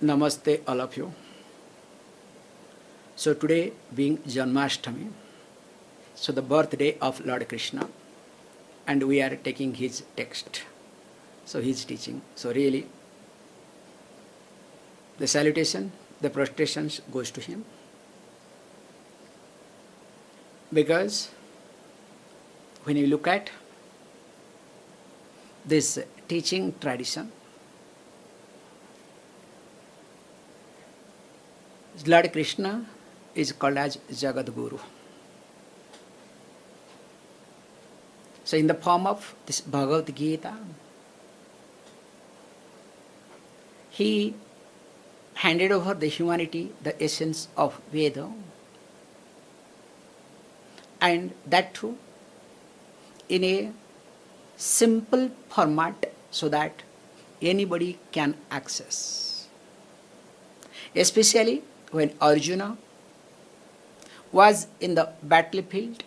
Namaste all of you. So today being Janmashtami, so the birthday of Lord Krishna, and we are taking his text, so his teaching. So really, the salutation, the prostrations goes to him, because when you look at this teaching tradition, Lord Krishna is called as Jagat Guru. So in the form of this Bhagavad Gita, he handed over the humanity, the essence of Veda, and that too in a simple format so that anybody can access. Especially when Arjuna was in the battlefield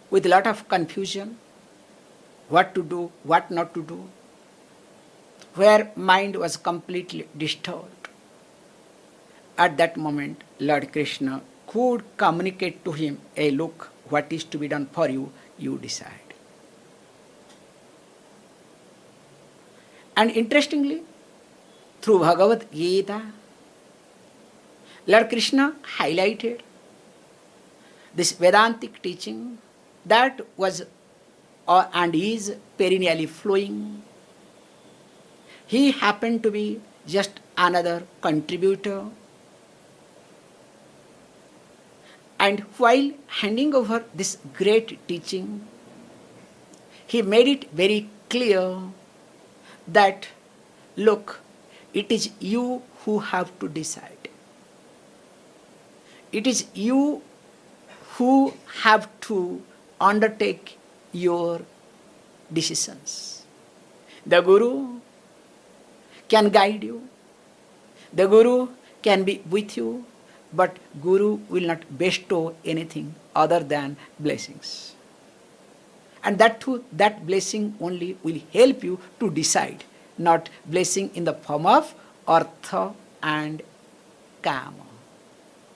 with a lot of confusion, what to do, what not to do, where mind was completely disturbed. At that moment, Lord Krishna could communicate to him, hey, look, what is to be done for you, you decide. And interestingly, through Bhagavad Gita, Lord Krishna highlighted this Vedantic teaching that was and is perennially flowing. He happened to be just another contributor. And while handing over this great teaching, he made it very clear that, look, it is you who have to decide. It is you who have to undertake your decisions. The Guru can guide you. The Guru can be with you, but Guru will not bestow anything other than blessings. And that too, that blessing only will help you to decide, not blessing in the form of artha and kama.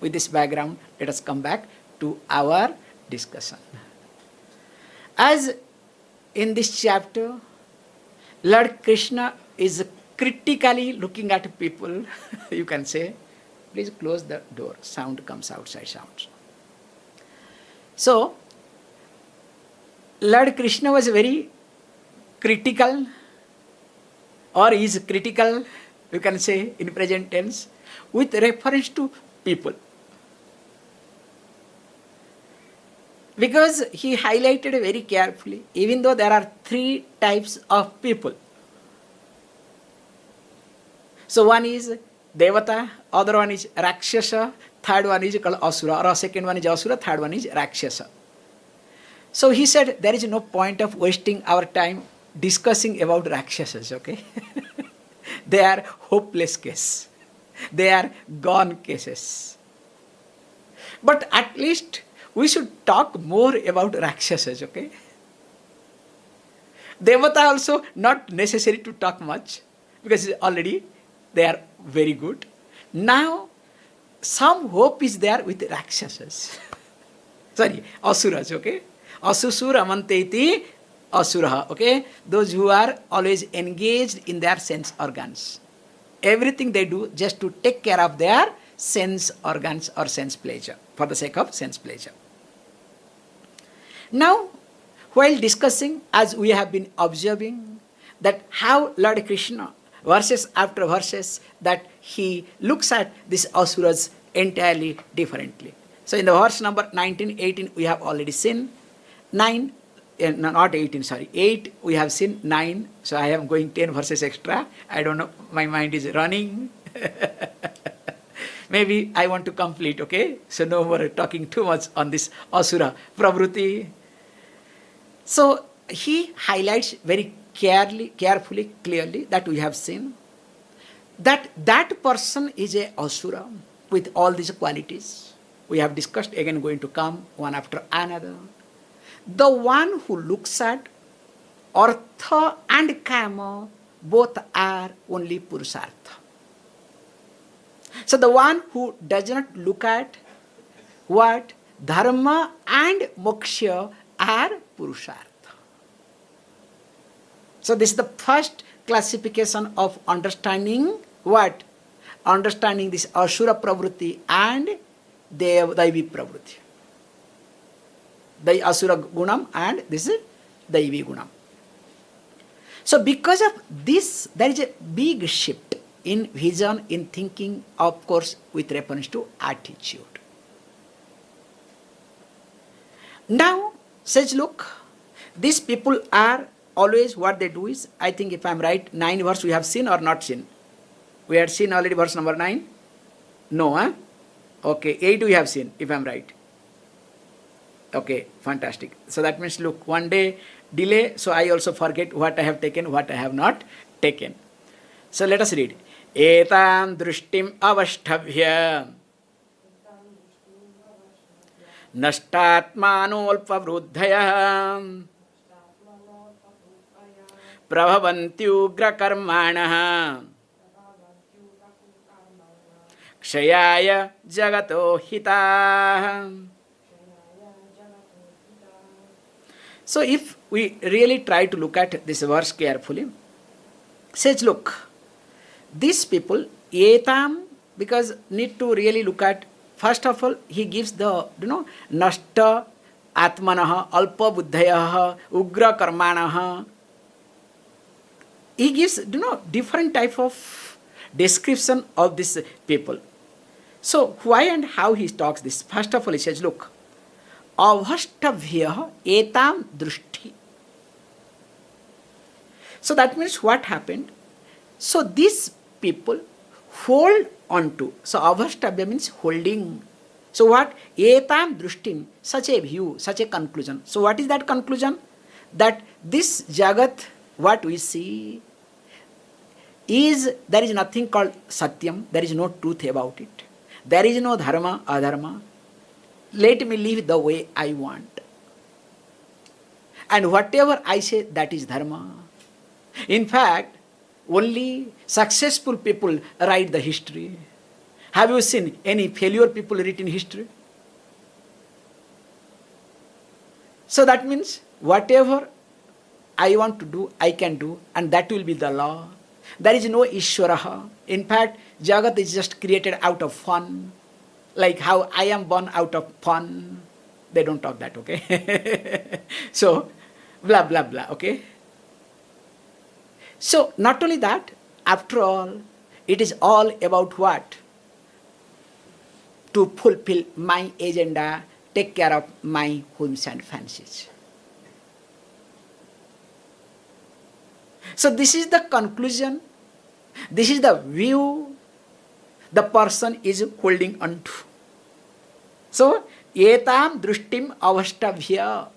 With this background, let us come back to our discussion. As in this chapter, Lord Krishna is critically looking at people, you can say, please close the door, sound comes outside, sounds. So, Lord Krishna was very critical, or is critical, you can say in present tense, with reference to people. Because he highlighted very carefully, even though there are three types of people. So one is Devata, other one is Rakshasa, third one is called Asura, or second one is Asura, third one is Rakshasa. So he said there is no point of wasting our time discussing about Rakshasas, okay? They are hopeless cases. They are gone cases. But at least we should talk more about Rakshasas, okay? Devata also not necessary to talk much, because already they are very good. Now, some hope is there with Rakshasas. Sorry, Asuras, okay? Asusura manteti asura, okay? Those who are always engaged in their sense organs. Everything they do just to take care of their sense organs or sense pleasure, for the sake of sense pleasure. Now, while discussing, as we have been observing, that how Lord Krishna, verses after verses, that he looks at these asuras entirely differently. So in the verse number 19, 18, we have already seen 9, not 18, sorry, 8, we have seen 9, so I am going 10 verses extra. I don't know, my mind is running. Maybe I want to complete, okay? So no more talking too much on this asura, pravruti. So he highlights very carefully, clearly, that we have seen that that person is a asura with all these qualities. We have discussed, again going to come one after another. The one who looks at artha and kama, both are only purusartha. So the one who does not look at what dharma and moksha are purushartha. So this is the first classification of understanding what? Understanding this asura pravritti and daivi pravritti. The asura gunam and this is daivi gunam. So because of this, there is a big shift in vision, in thinking, of course, with reference to attitude. Now, says, look, these people are always, what they do is, I think if I am right, 9 verse we have seen or not seen? We had seen already verse number 9? No, huh? Okay, 8 we have seen, if I am right. Okay, fantastic. So that means, look, one day delay, so I also forget what I have taken, what I have not taken. So let us read. Etam drushtim avashthavya nashtatmanolpavruddhaya prabhavantyugra karmanaha kshayaya jagato hitaha. So if we really try to look at this verse carefully, says, look, these people, etam, because need to really look at, first of all, he gives the, nashta atmanaha, alpa buddhayaha, ugra karmanaha. He gives, different type of description of these people. So why and how he talks this? First of all, he says, look, avashtavya etam drushti. So that means what happened? So these people hold on to. So avashtavya means holding. So what? Etam drushtim, such a view, such a conclusion. So what is that conclusion? That this jagat, what we see, is, there is nothing called satyam, there is no truth about it. There is no dharma, adharma. Let me live the way I want. And whatever I say, that is dharma. In fact, only successful people write the history. Have you seen any failure people written history? So that means whatever I want to do, I can do, and that will be the law. There is no Ishwaraha. In fact, Jagat is just created out of fun. Like how I am born out of fun. They don't talk that, okay? So, blah, blah, blah, okay? So, not only that, after all, it is all about what? To fulfill my agenda, take care of my whims and fancies. So, this is the conclusion. This is the view the person is holding on to. So, etam drushtim avashtavya.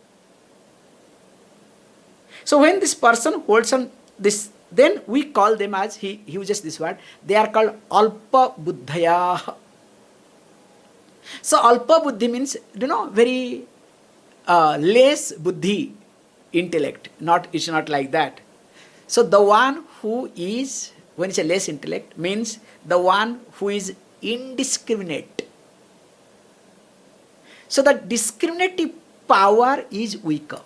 So, when this person holds on this, then we call them as, he uses this word, they are called alpa buddhaya. So, alpa buddhi means, very less buddhi, intellect. It's not like that. So, the one who is, when it's a less intellect, means the one who is indiscriminate. So the discriminative power is weaker.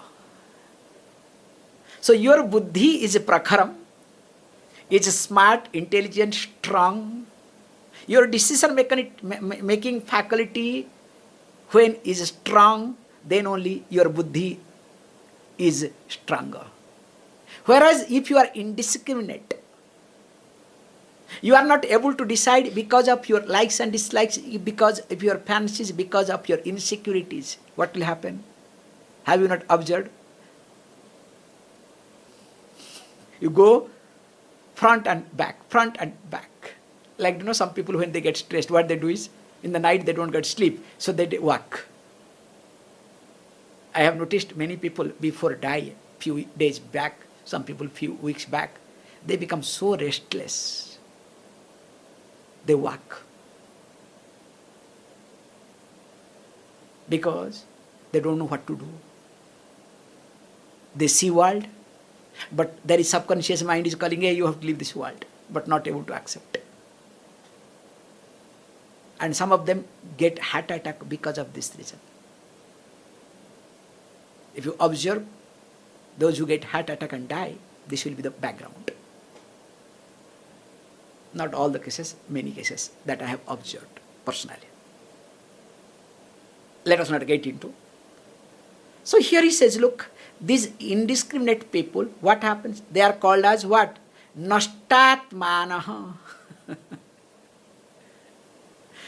So your buddhi is prakharam, is smart, intelligent, strong. Your decision making faculty, when is strong, then only your buddhi is stronger. Whereas if you are indiscriminate, you are not able to decide because of your likes and dislikes, because of your fancies, because of your insecurities. What will happen? Have you not observed? You go front and back, front and back. Like, some people when they get stressed, what they do is, in the night they don't get sleep, so they walk. I have noticed many people before die, few days back, some people few weeks back, they become so restless. They walk. Because they don't know what to do. They see world, but their subconscious mind is calling, hey, you have to leave this world, but not able to accept. And some of them get heart attack because of this reason. If you observe those who get heart attack and die, this will be the background. Not all the cases, many cases that I have observed personally. Let us not get into. So here he says, look, these indiscriminate people, what happens? They are called as what? Nashtatmanaha.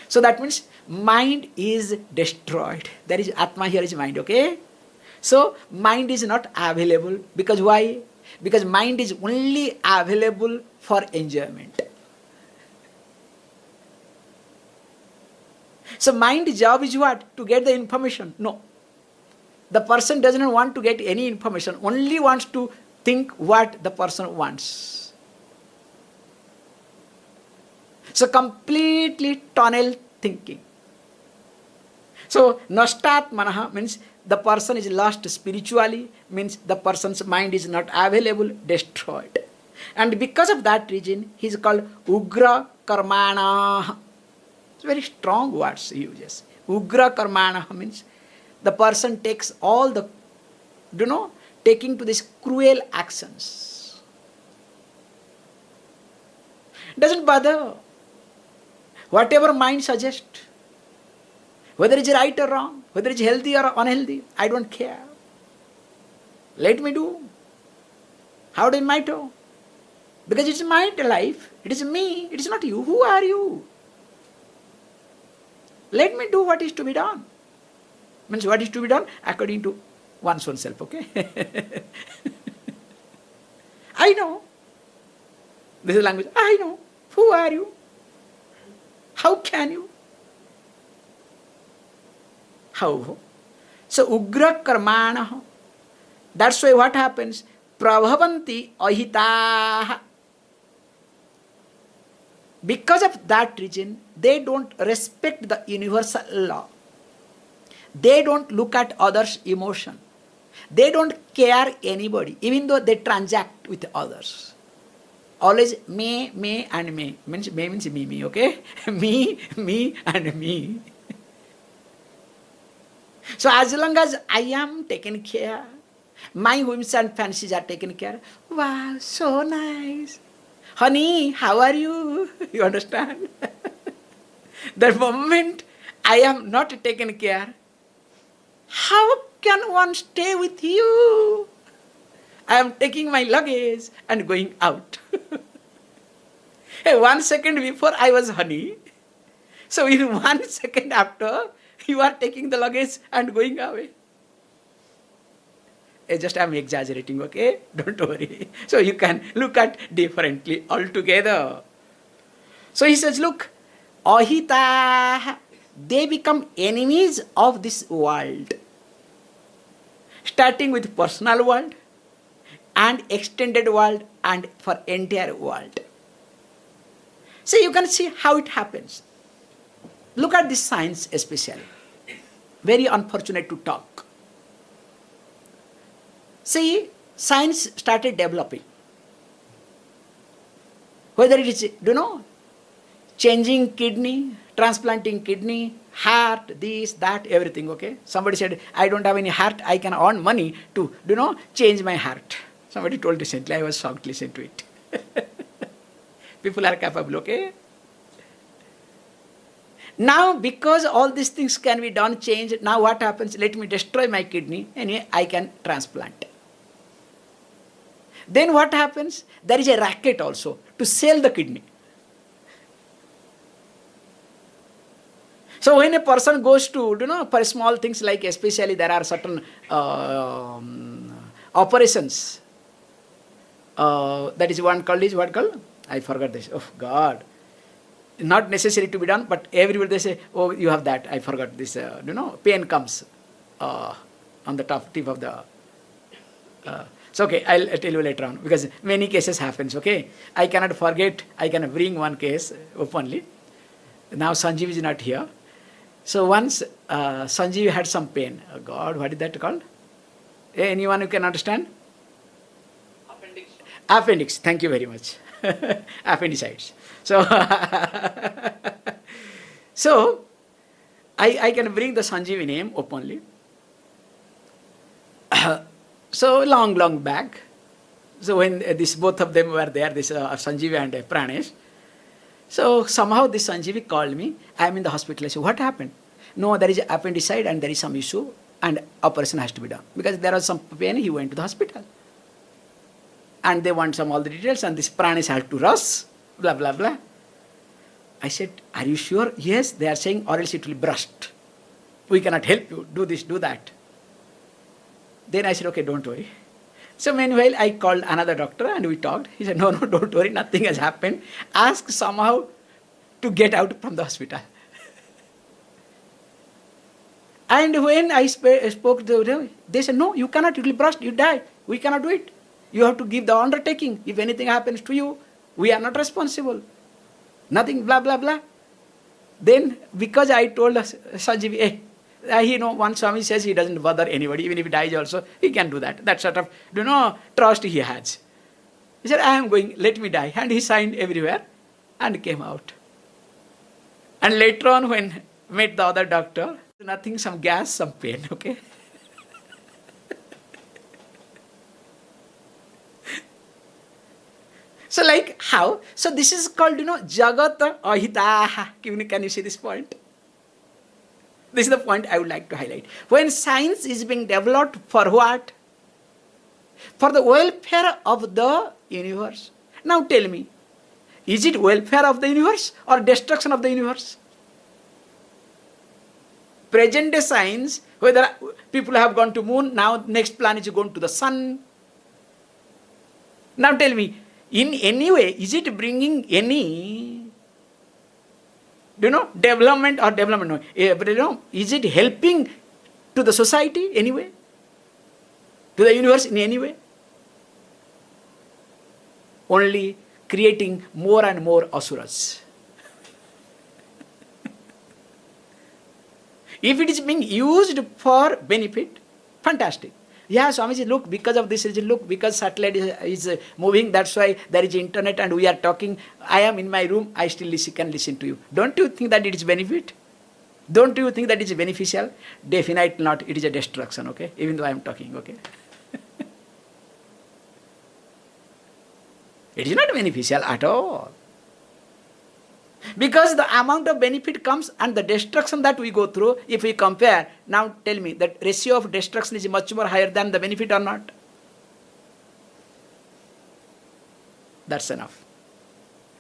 So that means mind is destroyed. There is Atma, here is mind, okay? So mind is not available. Because why? Because mind is only available for enjoyment. So mind's job is what? To get the information. No. The person does not want to get any information, only wants to think what the person wants. So completely tunnel thinking. So nashtatmanaha means the person is lost spiritually, means the person's mind is not available, destroyed. And because of that reason, he is called ugra karmana. It's very strong words he uses. Ugra karmana means the person takes all the, taking to these cruel actions. Doesn't bother. Whatever mind suggests, whether it's right or wrong, whether it's healthy or unhealthy, I don't care. Let me do. How do I matter? Because it's my life, it is me, it is not you. Who are you? Let me do what is to be done. Means what is to be done according to one's own self, okay? I know. This is language. I know. Who are you? How can you? How? So ugra karmana. That's why what happens? Prabhavanti ahitaha. Because of that reason, they don't respect the universal law. They don't look at others' emotion. They don't care anybody, even though they transact with others. Always me and me. Means me means me, okay? me and me. So as long as I am taken care, my whims and fancies are taken care. Wow, so nice. Honey, how are you? You understand? The moment I am not taken care, how can one stay with you? I am taking my luggage and going out. Hey, 1 second before I was honey. So in 1 second after, you are taking the luggage and going away. Just I am exaggerating, okay? Don't worry. So you can look at differently altogether. So he says, look, ahita, they become enemies of this world. Starting with personal world and extended world and for entire world. So you can see how it happens. Look at this science especially. Very unfortunate to talk. See, science started developing. Whether it is, changing kidney, transplanting kidney, heart, this, that, everything, okay? Somebody said, I don't have any heart, I can earn money to, change my heart. Somebody told recently, I was shocked, listen to it. People are capable, okay? Now, because all these things can be done, changed, now what happens? Let me destroy my kidney, and I can transplant. Then what happens? There is a racket also to sell the kidney. So when a person goes to, for small things like especially there are certain operations. That is one called, what called? I forgot this. Oh God. Not necessary to be done, but everybody they say, oh, you have that. I forgot this. Pain comes on the tip of the... So okay, I'll tell you later on because many cases happens, okay. I cannot forget, I can bring one case openly. Now Sanjeev is not here. So once Sanjeev had some pain. Oh God, what is that called? Anyone who can understand? Appendix. Appendix, thank you very much. Appendicitis. So, So, I can bring the Sanjeevi name openly. So, long back. So, when this both of them were there, this Sanjeevi and Pranesh, so somehow this Sanjeevi called me. I am in the hospital. I said, what happened? No, there is appendicite and there is some issue and operation has to be done. Because there was some pain, he went to the hospital. And they want all the details and this Pranesh had to rush, blah, blah, blah. I said, are you sure? Yes, they are saying or else it will burst. We cannot help you. Do this, do that. Then I said, okay, don't worry. So meanwhile, I called another doctor and we talked. He said, no, don't worry, nothing has happened. Ask somehow to get out from the hospital. And when I spoke to them, they said, no, you cannot, it will burst, you die. We cannot do it. You have to give the undertaking. If anything happens to you, we are not responsible. Nothing, blah, blah, blah. Then, because I told Sanjeevi, one Swami says he doesn't bother anybody, even if he dies also, he can do that. That sort of, trust he has. He said, I am going, let me die. And he signed everywhere and came out. And later on, when met the other doctor, nothing, some gas, some pain, okay? So like how? So this is called, Jagat Ahitaha. Can you see this point? This is the point I would like to highlight. When science is being developed for what? For the welfare of the universe. Now tell me, is it welfare of the universe or destruction of the universe? Present day science, whether people have gone to moon, now next planet is going to the sun. Now tell me, in any way, is it bringing any, development or development? No. Is it helping to the society anyway? To the universe in any way? Only creating more and more asuras. If it is being used for benefit, fantastic. Yeah, Swamiji, look, because of this reason, look, because satellite is moving, that's why there is internet and we are talking. I am in my room, I still can listen to you. Don't you think that it is benefit? Don't you think that it is beneficial? Definitely not. It is a destruction, okay? Even though I am talking, okay? It is not beneficial at all. Because the amount of benefit comes and the destruction that we go through, if we compare, now tell me, that ratio of destruction is much more higher than the benefit or not? That's enough.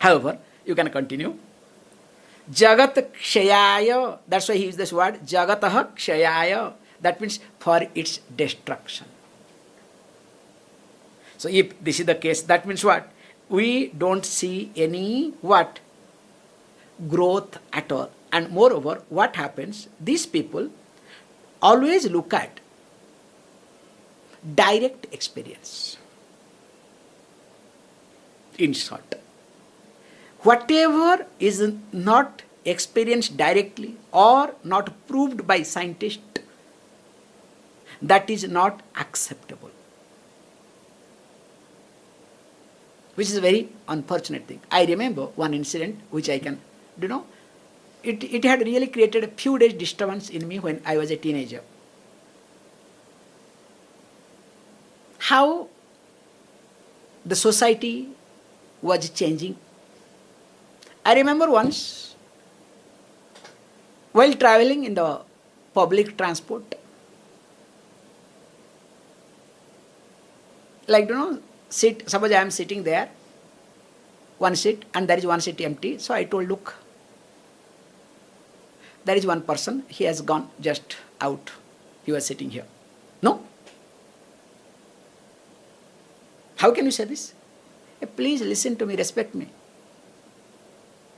However, you can continue. Jagat Kshayaya, that's why he used this word, Jagatah Kshayaya, that means for its destruction. So if this is the case, that means what? We don't see any what? Growth at all. And moreover, what happens? These people always look at direct experience. In short, whatever is not experienced directly or not proved by scientists, that is not acceptable. Which is a very unfortunate thing. I remember one incident which I can, it had really created a few days disturbance in me when I was a teenager. How the society was changing. I remember once, while traveling in the public transport, suppose I am sitting there, one seat, and there is one seat empty. So I told, look, there is one person, he has gone just out. He was sitting here. No? How can you say this? Hey, please listen to me, respect me.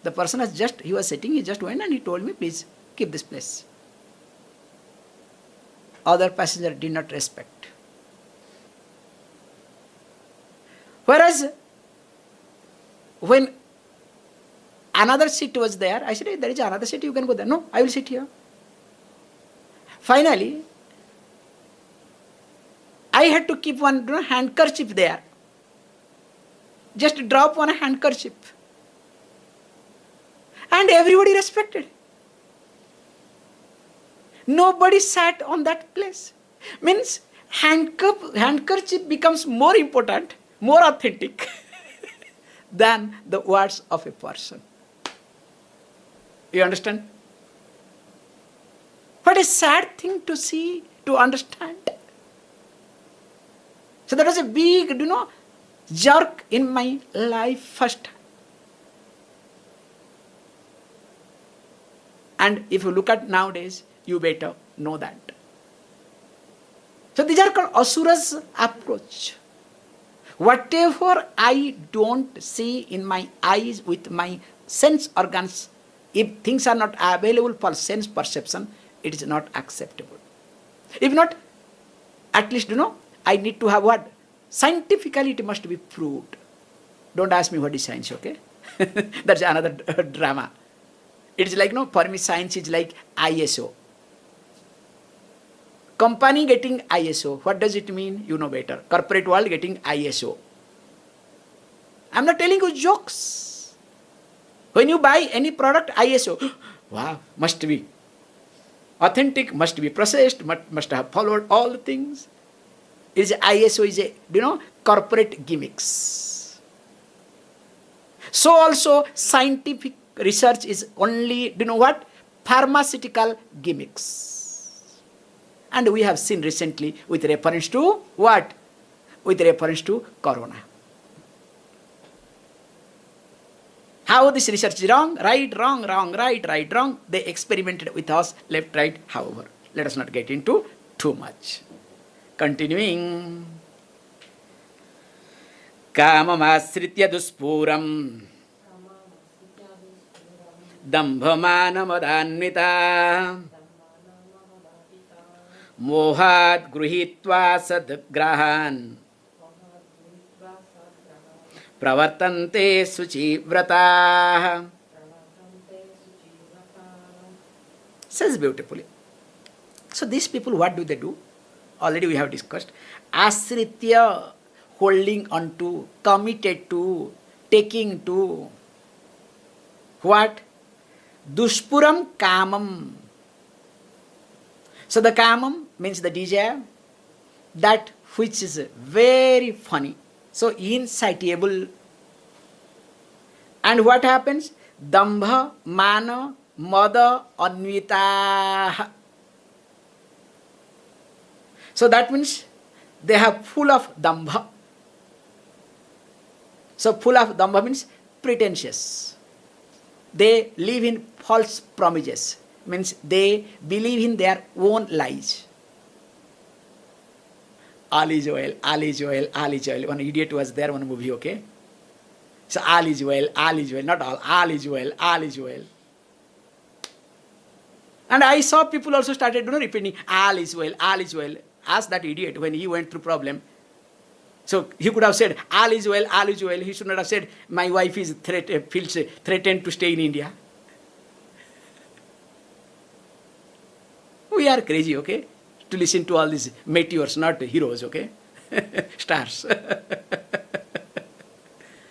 The person he was sitting, he just went and he told me, please keep this place. Other passenger did not respect. Whereas, when another seat was there, I said, hey, there is another seat, you can go there. No, I will sit here. Finally, I had to keep one handkerchief there. Just drop one handkerchief. And everybody respected. Nobody sat on that place. Means handkerchief becomes more important, more authentic than the words of a person. You understand? What a sad thing to see, to understand. So that was a big, jerk in my life first time. And if you look at nowadays, you better know that. So these are called Asura's approach. Whatever I don't see in my eyes with my sense organs, if things are not available for sense perception, it is not acceptable. If not, at least, I need to have what? Scientifically it must be proved. Don't ask me what is science, okay? That's another drama. It is like, for me science is like ISO. Company getting ISO. What does it mean? You know better. Corporate world getting ISO. I'm not telling you jokes. When you buy any product, ISO. Wow, must be authentic, must be processed, must have followed all the things. ISO is a, corporate gimmicks. So also scientific research is only, pharmaceutical gimmicks. And we have seen recently with reference to what? With reference to corona. How this research is wrong, right, wrong, wrong, right, wrong. They experimented with us, left, right, however. Let us not get into too much. Continuing. Kamamasritya duspuram dambhamanamadannita mohat gruhitva sadgrahan pravartante suchivrata. Says beautifully. So these people, what do they do? Already we have discussed. Asritya, holding on to, committed to, taking to. What? Duspuram kamam. So the kamam means the desire, that which is very funny, so insatiable. And what happens? Dambha, mana, mada, anvita. So that means they have full of dambha. So full of dambha means pretentious. They live in false promises. Means they believe in their own lies. All is well, all is well, all is well. One idiot was there, one movie, okay? So all is well, not all is well, all is well. And I saw people also started repeating, all is well, all is well. Ask that idiot when he went through problem. So he could have said, all is well, all is well. He should not have said, my wife is feels threatened to stay in India. We are crazy, okay, to listen to all these meteors, not heroes, okay, stars.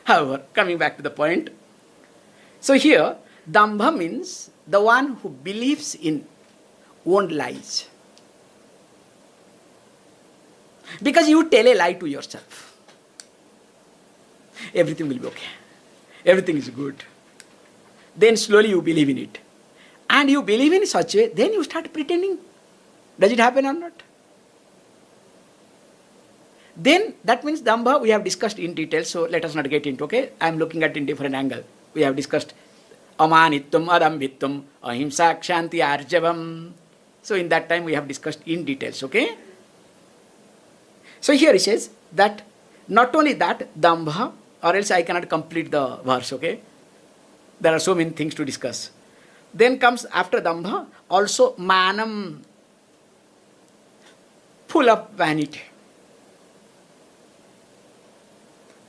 However, coming back to the point. So here, dambha means the one who believes in own lies. Because you tell a lie to yourself. Everything will be okay. Everything is good. Then slowly you believe in it. And you believe in such a way, then you start pretending. Does it happen or not? Then that means dambha we have discussed in detail, so let us not get into, okay? I am looking at it in different angle. We have discussed amanitvam, adambitvam, ahimsa, kshanti, arjavam. So in that time we have discussed in details, okay? So here it says that not only that, dambha, or else I cannot complete the verse, okay? There are so many things to discuss. Then comes after dambha, also manam, full of vanity.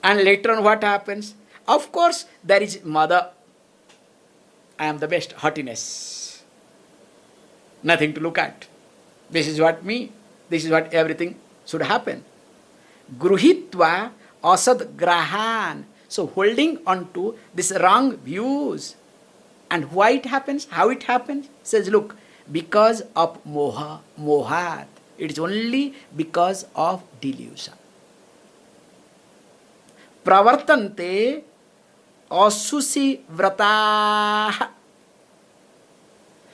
And later on what happens? Of course, there is mother. I am the best, haughtiness. Nothing to look at. This is what me, this is what everything should happen. Gruhitva asad grahan. So holding on to this wrong views. And why it happens, how it happens? Says, look, because of moha, mohat. It is only because of delusion. Pravartante asusi vrataha.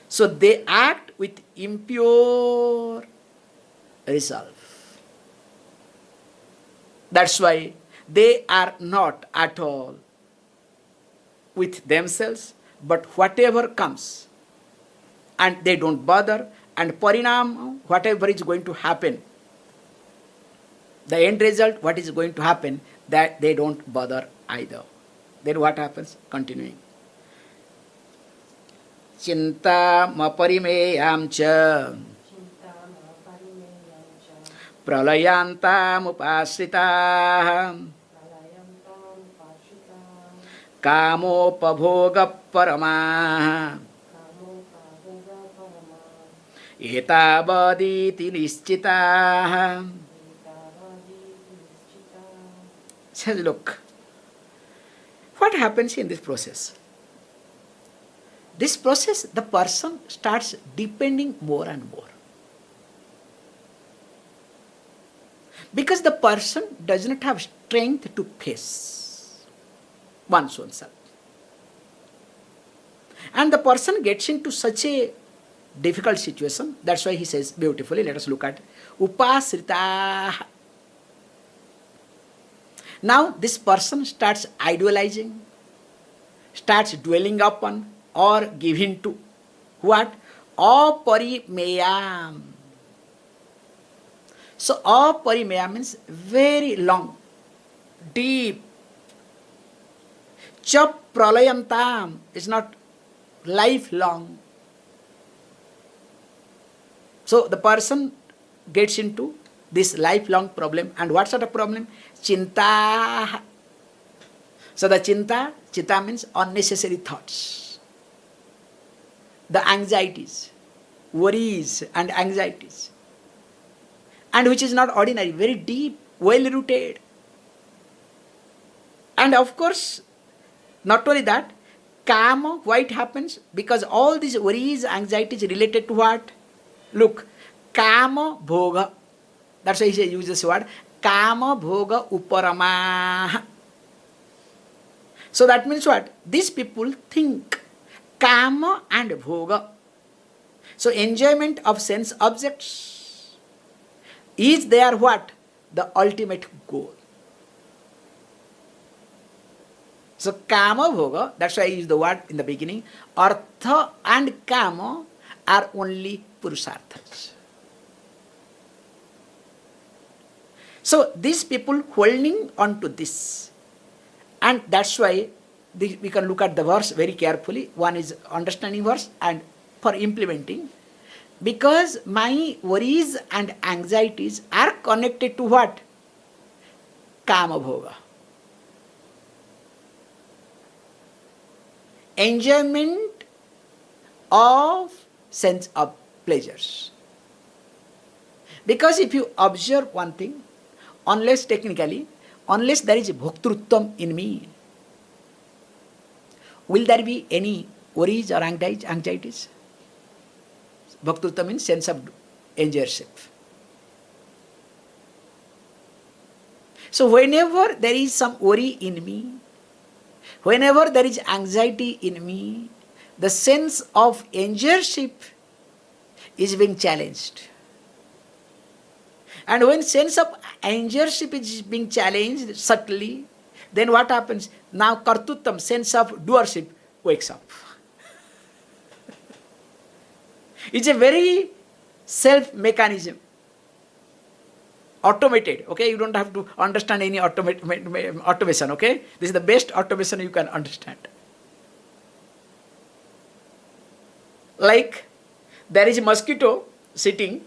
So they act with impure resolve. That's why they are not at all with themselves, but whatever comes, and they don't bother, and parinam, whatever is going to happen, the end result, what is going to happen, that they don't bother either. Then what happens? Continuing. Chinta maparimeyam cha pralayanta mupasrita kamopabhoga parama etavaditi nischita. Says, look, what happens in this process? This process, the person starts depending more and more. Because the person does not have strength to face one's own self. And the person gets into such a difficult situation. That's why he says beautifully, let us look at upasrita. Now this person starts idealizing, starts dwelling upon or giving to what? Aparimeyam. So aparimeyam means very long, deep. Chap pralayantam is not lifelong. So the person gets into this lifelong problem. And what sort of problem? Chinta. So the chitta means unnecessary thoughts. The anxieties, worries and anxieties. And which is not ordinary, very deep, well rooted. And of course, not only that, kama, why it happens? Because all these worries, anxieties related to what? Look, kama bhoga. That's why he uses this word, kama bhoga uparama. So that means what? These people think kama and bhoga. So enjoyment of sense objects is their what? The ultimate goal. So kama bhoga, that's why I use the word in the beginning, artha and kama are only purusarthas. So these people holding on to this, and that's why we can look at the verse very carefully. One is understanding verse and for implementing, because my worries and anxieties are connected to what? Kama bhoga. Enjoyment of sense of pleasures. Because if you observe one thing, unless technically, unless there is bhoktrutvam in me, will there be any worries or anxieties? Bhoktrutvam means sense of enjoyership. So whenever there is some worry in me, whenever there is anxiety in me, the sense of enjoyership is being challenged. And when sense of enjoyership is being challenged subtly, then what happens? Now kartuttam, sense of doership, wakes up. It's a very self mechanism. Automated, okay? You don't have to understand any automation, okay? This is the best automation you can understand. Like, there is a mosquito sitting.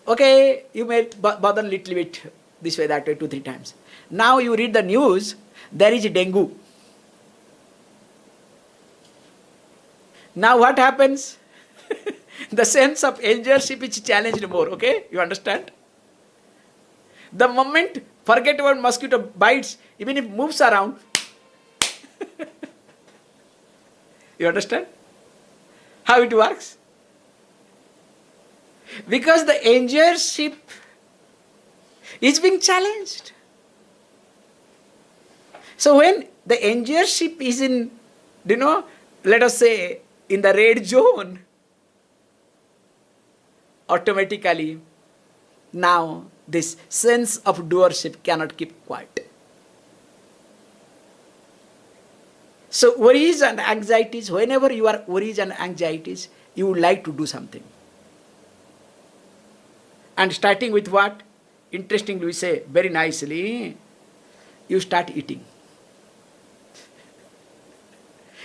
Okay, you may bother a little bit this way, that way, 2-3 times. Now you read the news, there is dengue. Now what happens? The sense of enjoyership is challenged more, okay? You understand? The moment, forget about mosquito bites, even if it moves around. You understand? How it works? Because the enjoyership is being challenged. So when the enjoyership is in, let us say, in the red zone, automatically now this sense of doership cannot keep quiet. So worries and anxieties, whenever you are worries and anxieties, you would like to do something. And starting with what? Interestingly, we say very nicely, you start eating.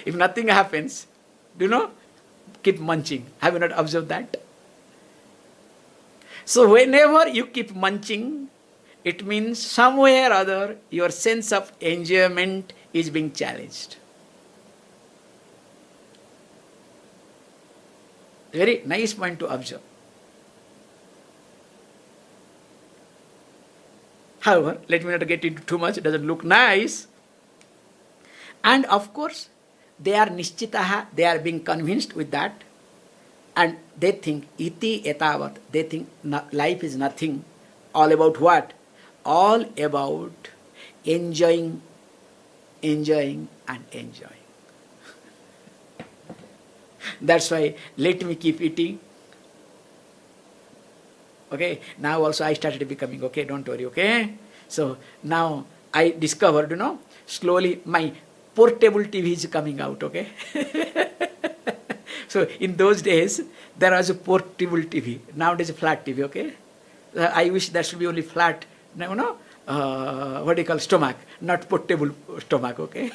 If nothing happens, keep munching. Have you not observed that? So whenever you keep munching, it means somewhere or other your sense of enjoyment is being challenged. Very nice point to observe. However, let me not get into too much, it doesn't look nice. And of course, they are nischitaha, they are being convinced with that. And they think, iti etavat, they think life is nothing. All about what? All about enjoying, and enjoying. That's why, let me keep eating. Okay, now also I started becoming, okay, don't worry, okay. So now I discovered, slowly my portable TV is coming out, okay. So in those days, there was a portable TV. Nowadays, a flat TV, okay. I wish there should be only flat, what do you call, stomach, not portable stomach, okay.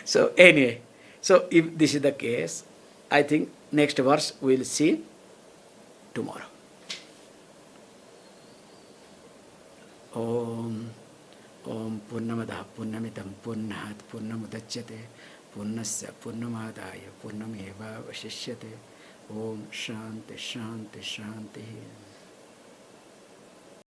So anyway, so if this is the case, I think next verse we will see tomorrow. Om Purnamada Purnamitam Purnahat Purnamudachyate Purnasya Purnamadaya Purnameva Vashishyate. Om Shanti Shanti Shanti.